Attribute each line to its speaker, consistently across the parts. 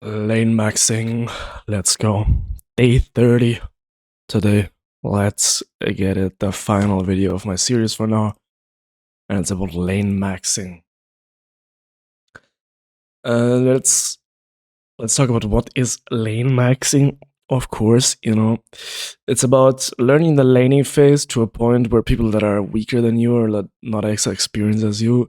Speaker 1: Lane maxing. Let's go. Day 30 today. Let's get it. The final video of my series for now. And it's about lane maxing. Let's talk about what is lane maxing. Of course, it's about learning the laning phase to a point where people that are weaker than you or not as experienced as you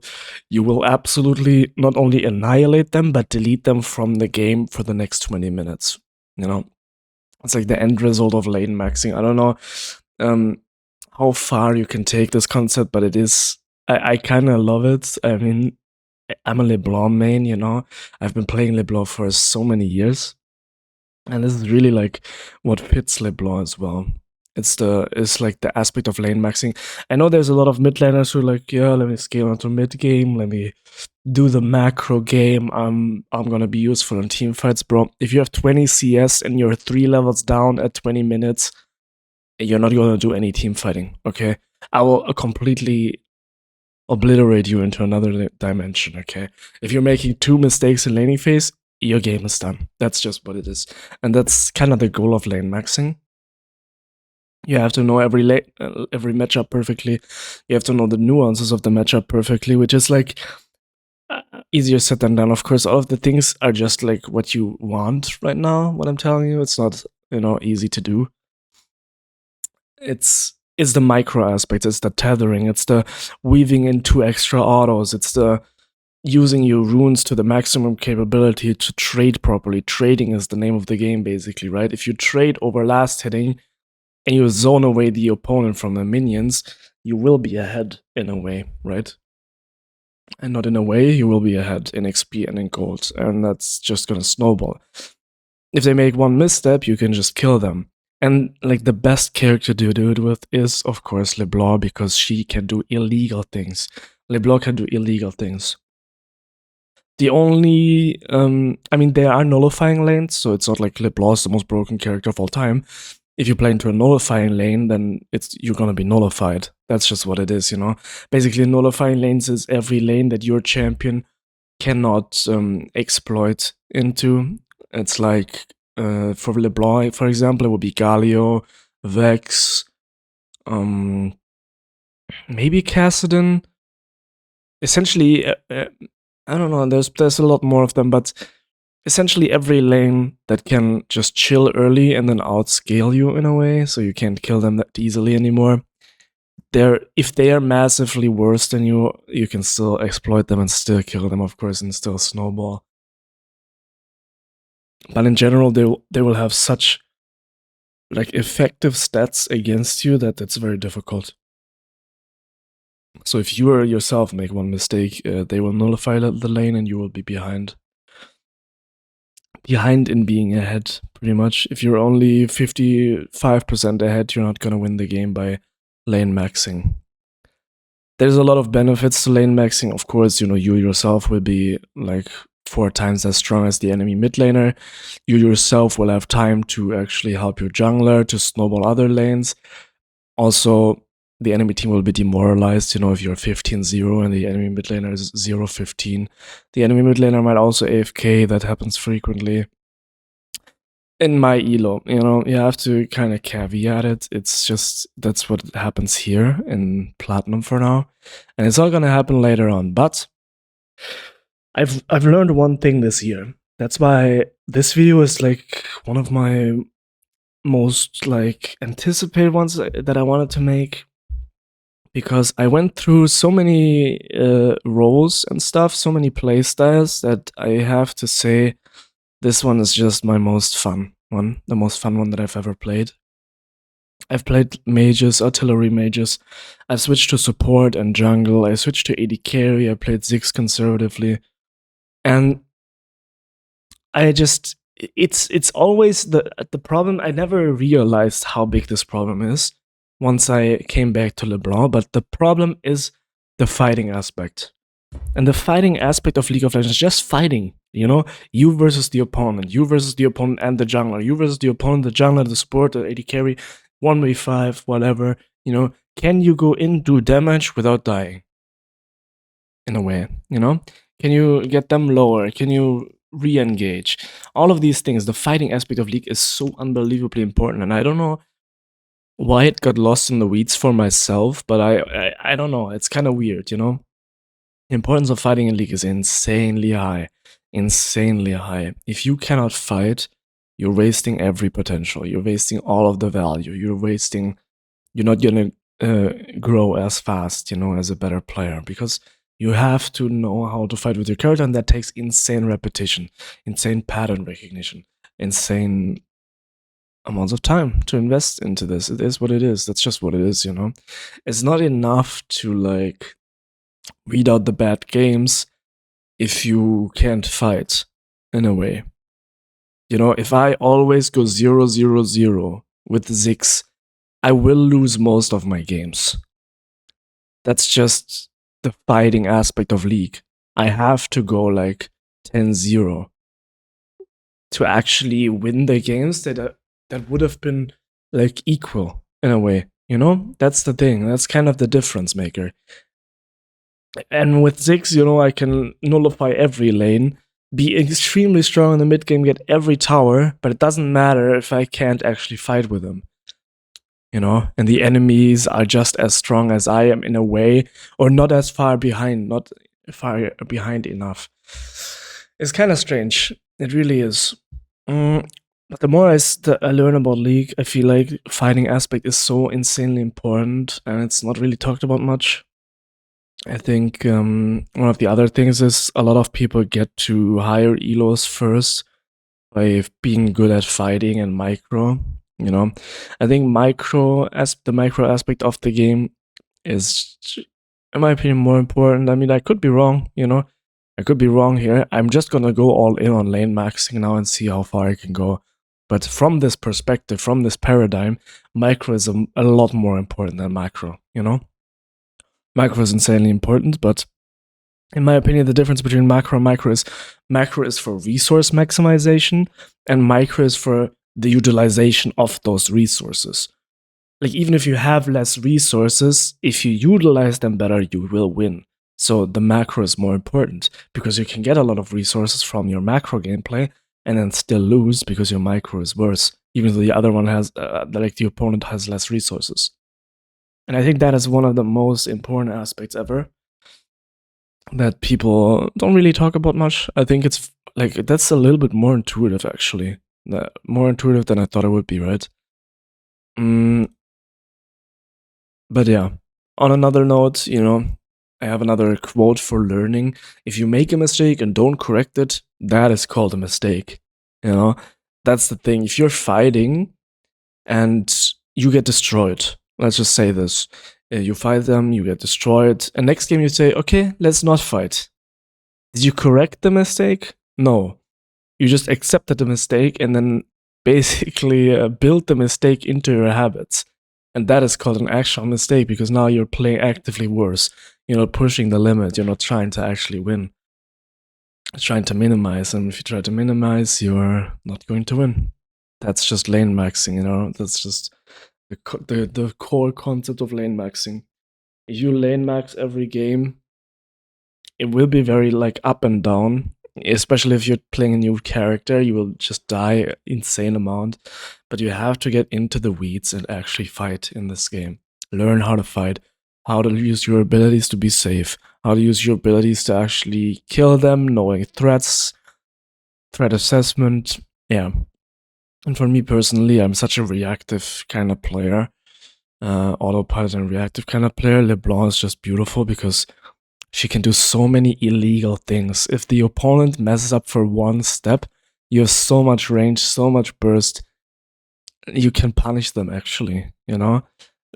Speaker 1: will absolutely not only annihilate them, but delete them from the game for the next 20 minutes. It's like the end result of lane maxing. I don't know how far you can take this concept, but it is. I kind of love it. I mean, I'm a LeBlanc main. I've been playing LeBlanc for so many years, and this is really like what fits LeBlanc as well. It's like the aspect of lane maxing. I know there's a lot of mid laners who are like, yeah, let me scale onto mid game, let me do the macro game. I'm gonna be useful in team fights, bro. If you have 20 CS and you're 3 levels down at 20 minutes, you're not gonna do any team fighting, okay? I will completely obliterate you into another dimension, okay? If you're making 2 mistakes in laning phase, your game is done. That's just what it is. And that's kind of the goal of lane maxing. You have to know every matchup perfectly. You have to know the nuances of the matchup perfectly, which is like easier said than done. Of course, all of the things are just like what you want right now. What I'm telling you, it's not easy to do. It's the micro aspects. It's the tethering. It's the weaving in 2 extra autos. It's the using your runes to the maximum capability to trade properly. Trading is the name of the game, basically, right? If you trade over last hitting and you zone away the opponent from the minions, you will be ahead in a way, right? And not in a way, you will be ahead in XP and in gold, and that's just gonna snowball. If they make one misstep, you can just kill them. And like the best character to do it with is, of course, LeBlanc, because she can do illegal things. LeBlanc can do illegal things. The only, I mean, there are nullifying lanes, so it's not like LeBlanc is the most broken character of all time. If you play into a nullifying lane, then you're gonna be nullified. That's just what it is, Basically, nullifying lanes is every lane that your champion cannot exploit into. It's like, for LeBlanc, for example, it would be Galio, Vex, maybe Kassadin. Essentially, I don't know, there's a lot more of them, but essentially every lane that can just chill early and then outscale you in a way, so you can't kill them that easily anymore. If they are massively worse than you, you can still exploit them and still kill them, of course, and still snowball. But in general, they will have such like effective stats against you that it's very difficult. So if you yourself make one mistake, they will nullify the lane and you will be behind. Behind in being ahead, pretty much. If you're only 55% ahead, you're not gonna win the game by lane maxing. There's a lot of benefits to lane maxing. Of course, you yourself will be like 4 times as strong as the enemy mid laner. You yourself will have time to actually help your jungler to snowball other lanes. Also, the enemy team will be demoralized, if you're 15-0 and the enemy mid laner is 0-15. The enemy mid laner might also AFK, that happens frequently. In my elo, you have to kind of caveat it. It's just, that's what happens here in Platinum for now. And it's all gonna happen later on, but I've learned one thing this year. That's why this video is like one of my most like anticipated ones that I wanted to make, because I went through so many roles and stuff, so many play styles, that I have to say this one is just my most fun one, the most fun one that I've ever played. I've played mages, artillery mages. I've switched to support and jungle. I switched to AD carry. I played Ziggs conservatively. And it's always the problem. I never realized how big this problem is once I came back to LeBlanc, but the problem is the fighting aspect. And the fighting aspect of League of Legends is just fighting, you versus the opponent, you versus the opponent and the jungler, you versus the opponent, the jungler, the support, the AD carry, 1v5, whatever, can you go in, do damage without dying? In a way, can you get them lower? Can you re-engage. All of these things, the fighting aspect of League is so unbelievably important, and I don't know why it got lost in the weeds for myself, but I don't know. It's kind of weird, you know. The importance of fighting in League is insanely high, insanely high. If you cannot fight, you're wasting every potential. You're wasting all of the value. You're not gonna grow as fast, you know, as a better player, because you have to know how to fight with your character, and that takes insane repetition, insane pattern recognition, insane amounts of time to invest into this. It is what it is. That's just what it is, you know. It's not enough to like weed out the bad games if you can't fight, in a way. You know, if I always go 0-0-0 with Ziggs, I will lose most of my games. That's just the fighting aspect of League. I have to go like 10-0 to actually win the games that would have been like equal in a way. You know, that's the thing. That's kind of the difference maker. And with Ziggs, you know, I can nullify every lane, be extremely strong in the mid game, get every tower, but it doesn't matter if I can't actually fight with him. You know, and the enemies are just as strong as I am in a way, or not as far behind, not far behind enough. It's kind of strange. It really is. But the more I learn about League, I feel like fighting aspect is so insanely important, and it's not really talked about much. I think one of the other things is a lot of people get to higher elos first by being good at fighting and micro. You know, I think the micro aspect of the game is, in my opinion, more important. I mean, I could be wrong. You know, I could be wrong here. I'm just gonna go all in on lane maxing now and see how far I can go. But from this perspective, from this paradigm, micro is a lot more important than macro. You know. Macro is insanely important, but in my opinion, the difference between macro and macro is for resource maximization, and micro is for the utilization of those resources. Like, even if you have less resources, if you utilize them better, you will win. So the macro is more important, because you can get a lot of resources from your macro gameplay and then still lose because your micro is worse, even though the other one has, the opponent has less resources. And I think that is one of the most important aspects ever that people don't really talk about much. I think it's like, that's a little bit more intuitive, actually. More intuitive than I thought it would be, right? But yeah, on another note, you know, I have another quote for learning. If you make a mistake and don't correct it, that is called a mistake. You know, that's the thing. If you're fighting and you get destroyed, let's just say this. You fight them, you get destroyed, and next game you say, okay, let's not fight. Did you correct the mistake? No. You just accepted the mistake and then basically build the mistake into your habits. And that is called an actual mistake, because now you're playing actively worse. You're not pushing the limit, you're not trying to actually win. You're trying to minimize, and if you try to minimize, you're not going to win. That's just lane maxing, you know? That's just the core concept of lane maxing. If you lane max every game, it will be very like up and down, especially if you're playing a new character. You will just die insane amount, but you have to get into the weeds and actually fight in this game. Learn how to fight, how to use your abilities to be safe, how to use your abilities to actually kill them, knowing threats, threat assessment. Yeah. And for me personally, I'm such a reactive kind of player, autopilot and reactive kind of player. LeBlanc is just beautiful because she can do so many illegal things. If the opponent messes up for one step, you have so much range, so much burst. You can punish them, actually, you know?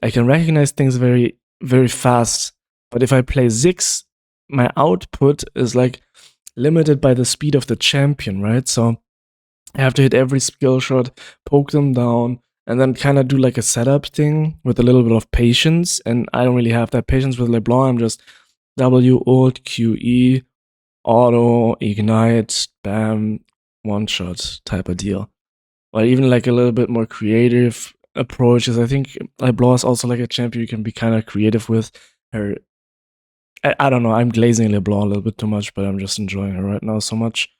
Speaker 1: I can recognize things very, very fast. But if I play Ziggs, my output is like limited by the speed of the champion, right? So I have to hit every skill shot, poke them down, and then kind of do like a setup thing with a little bit of patience. And I don't really have that patience with LeBlanc. I'm just W, ult, QE, auto, ignite, bam, one shot type of deal. Or even like a little bit more creative approaches. I think LeBlanc is also like a champion you can be kind of creative with. Her, I don't know, I'm glazing LeBlanc a little bit too much, but I'm just enjoying her right now so much.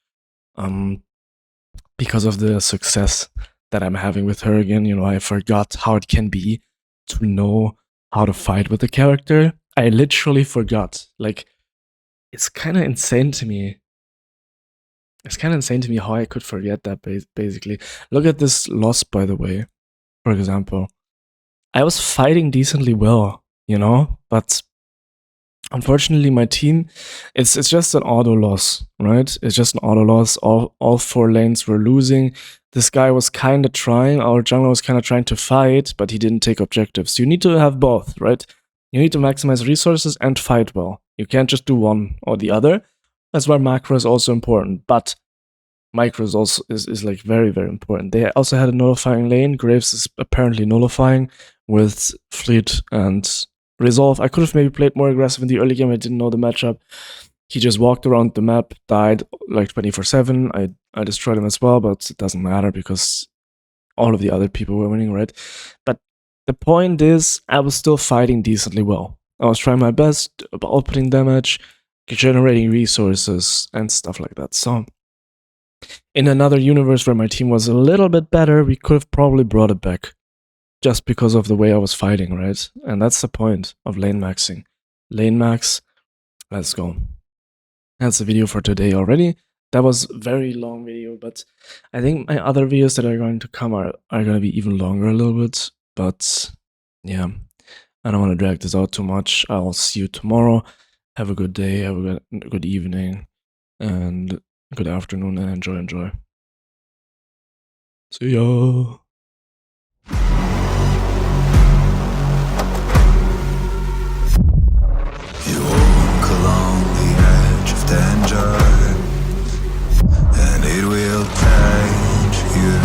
Speaker 1: because of the success that I'm having with her again. I forgot how it can be to know how to fight with the character. I literally forgot. Like, it's kind of insane to me. It's kind of insane to me how I could forget that, basically. Look at this loss, by the way, for example. I was fighting decently well, but unfortunately my team, it's just an auto loss, right? It's just an auto loss. All 4 lanes were losing. This guy was kind of trying, our jungler was kind of trying to fight, but he didn't take objectives. You need to have both, right? You need to maximize resources and fight well. You can't just do one or the other. That's why macro is also important, but micro is also is like very, very important. They also had a nullifying lane. Graves is apparently nullifying with Fleet and Resolve. I could have maybe played more aggressive in the early game. I didn't know the matchup. He just walked around the map, died like 24/7. I destroyed him as well, but it doesn't matter because all of the other people were winning, right? But the point is, I was still fighting decently well. I was trying my best, outputting damage, generating resources, and stuff like that. So, in another universe where my team was a little bit better, we could have probably brought it back. Just because of the way I was fighting, right? And that's the point of lane maxing. Lane max, let's go. That's the video for today already. That was a very long video, but I think my other videos that are going to come are going to be even longer a little bit. But yeah, I don't want to drag this out too much. I'll see you tomorrow. Have a good day, have a good evening, and good afternoon, and enjoy. See ya.
Speaker 2: You walk along the edge of danger, and it will change you.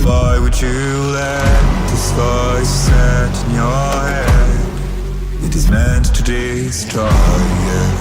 Speaker 2: Why would you let this voice set in your head? It is meant to destroy you.